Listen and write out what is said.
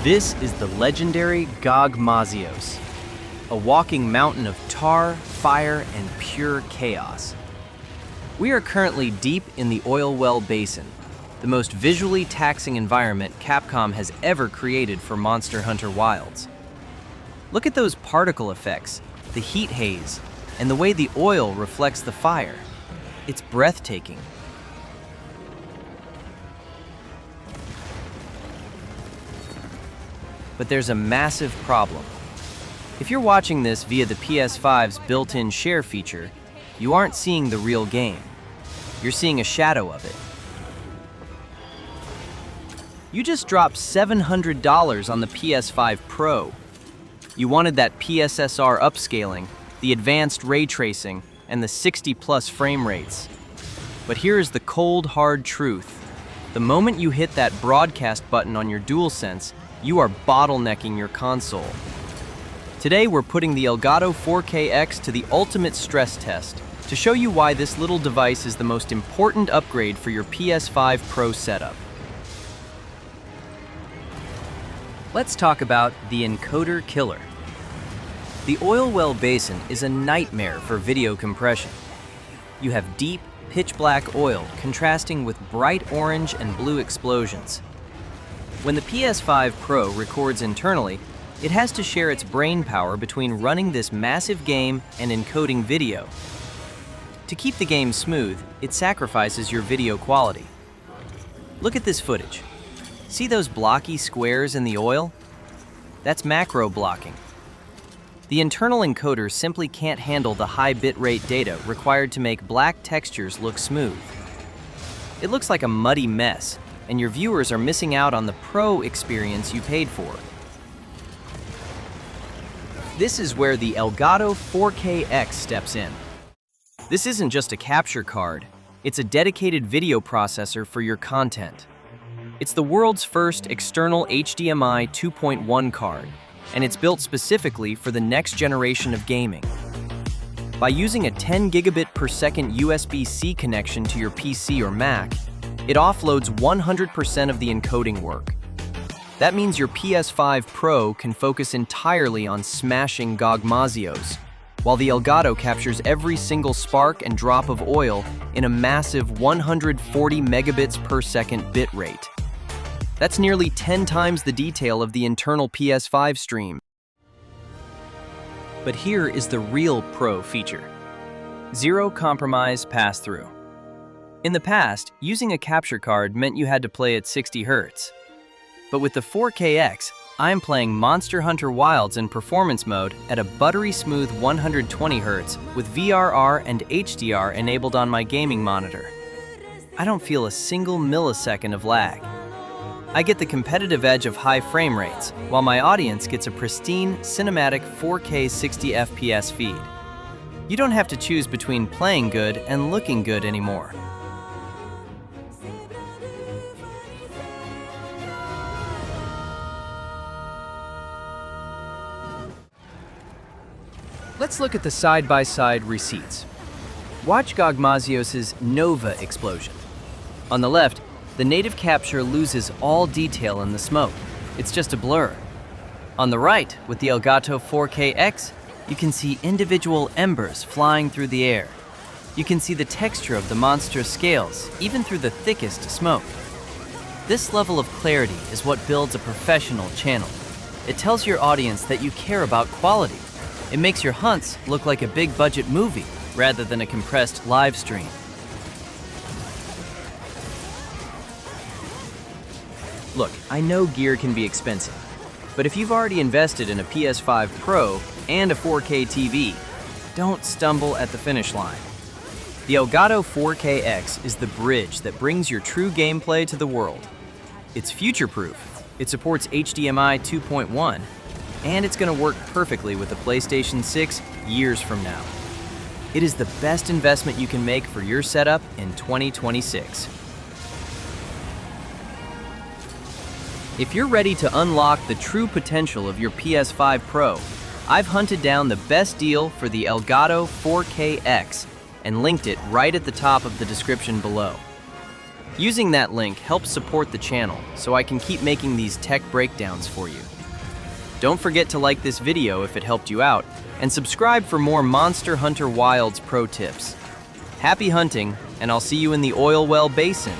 This is the legendary Gogmazios, a walking mountain of tar, fire, and pure chaos. We are currently deep in the Oilwell Basin, the most visually taxing environment Capcom has ever created for Monster Hunter Wilds. Look at those particle effects, the heat haze, and the way the oil reflects the fire. It's breathtaking. But there's a massive problem. If you're watching this via the PS5's built-in share feature, you aren't seeing the real game. You're seeing a shadow of it. You just dropped $700 on the PS5 Pro. You wanted that PSSR upscaling, the advanced ray tracing, and the 60+ frame rates. But here is the cold, hard truth. The moment you hit that broadcast button on your DualSense, you are bottlenecking your console. Today we're putting the Elgato 4K-X to the ultimate stress test to show you why this little device is the most important upgrade for your PS5 Pro setup. Let's talk about the encoder killer. The Oilwell Basin is a nightmare for video compression. You have deep, pitch-black oil contrasting with bright orange and blue explosions. When the PS5 Pro records internally, it has to share its brain power between running this massive game and encoding video. To keep the game smooth, it sacrifices your video quality. Look at this footage. See those blocky squares in the oil? That's macro blocking. The internal encoder simply can't handle the high bitrate data required to make black textures look smooth. It looks like a muddy mess, and your viewers are missing out on the pro experience you paid for. This is where the Elgato 4K-X steps in. This isn't just a capture card, it's a dedicated video processor for your content. It's the world's first external HDMI 2.1 card, and it's built specifically for the next generation of gaming. By using a 10 gigabit per second USB-C connection to your PC or Mac, it offloads 100% of the encoding work. That means your PS5 Pro can focus entirely on smashing Gogmazios, while the Elgato captures every single spark and drop of oil in a massive 140 megabits per second bitrate. That's nearly 10 times the detail of the internal PS5 stream. But here is the real Pro feature: zero compromise pass-through. In the past, using a capture card meant you had to play at 60 Hz. But with the 4K-X, I am playing Monster Hunter Wilds in performance mode at a buttery smooth 120 Hz with VRR and HDR enabled on my gaming monitor. I don't feel a single millisecond of lag. I get the competitive edge of high frame rates, while my audience gets a pristine, cinematic 4K 60 FPS feed. You don't have to choose between playing good and looking good anymore. Let's look at the side-by-side receipts. Watch Gogmazios' Nova explosion. On the left, the native capture loses all detail in the smoke. It's just a blur. On the right, with the Elgato 4K-X, you can see individual embers flying through the air. You can see the texture of the monster scales, even through the thickest smoke. This level of clarity is what builds a professional channel. It tells your audience that you care about quality. It makes your hunts look like a big-budget movie rather than a compressed live stream. Look, I know gear can be expensive, but if you've already invested in a PS5 Pro and a 4K TV, don't stumble at the finish line. The Elgato 4K-X is the bridge that brings your true gameplay to the world. It's future-proof. It supports HDMI 2.1, and it's going to work perfectly with the PlayStation 6 years from now. It is the best investment you can make for your setup in 2026. If you're ready to unlock the true potential of your PS5 Pro, I've hunted down the best deal for the Elgato 4K-X and linked it right at the top of the description below. Using that link helps support the channel so I can keep making these tech breakdowns for you. Don't forget to like this video if it helped you out, and subscribe for more Monster Hunter Wilds pro tips. Happy hunting, and I'll see you in the Oilwell Basin.